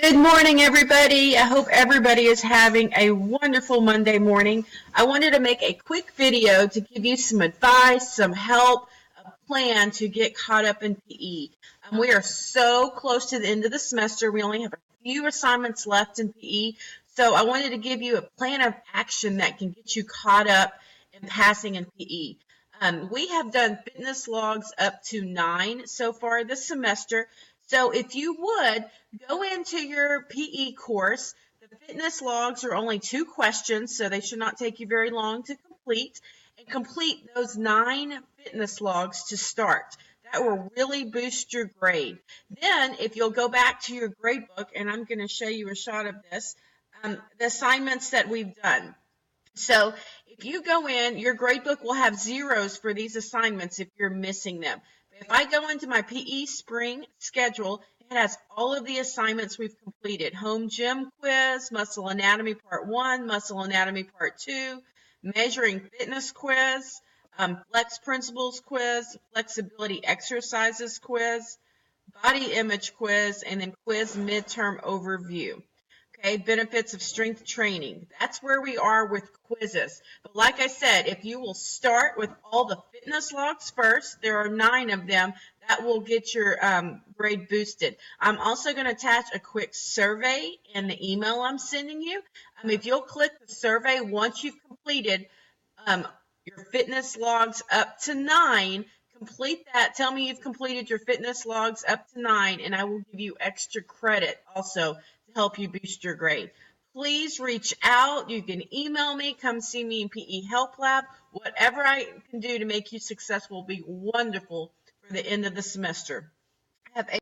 Good morning, everybody. I hope everybody is having a wonderful Monday morning. I wanted to make a quick video to give you some advice, some help, a plan to get caught up in PE. We are so close to the end of the semester. We only have a few assignments left in PE, so I wanted to give you a plan of action that can get you caught up in passing in PE. We have done fitness logs up to 9 so far this semester. So if you would, go into your PE course. The fitness logs are only 2 questions, so they should not take you very long to complete. And complete those 9 fitness logs to start. That will really boost your grade. Then, if you'll go back to your grade book, and I'm going to show you a shot of this, the assignments that we've done. So if you go in, your gradebook will have zeros for these assignments if you're missing them. But if I go into my PE spring schedule, it has all of the assignments we've completed. Home gym quiz, muscle anatomy part 1, muscle anatomy part 2, measuring fitness quiz, flex principles quiz, flexibility exercises quiz, body image quiz, and then quiz midterm overview. Okay, benefits of strength training. That's where we are with quizzes. But like I said, if you will start with all the fitness logs first, there are 9 of them, that will get your grade boosted. I'm also going to attach a quick survey in the email I'm sending you. If you'll click the survey once you've completed your fitness logs up to 9, complete that. Tell me you've completed your fitness logs up to 9, and I will give you extra credit also to help you boost your grade. Please reach out. You can email me. Come see me in PE Help Lab. Whatever I can do to make you successful will be wonderful for the end of the semester. Have a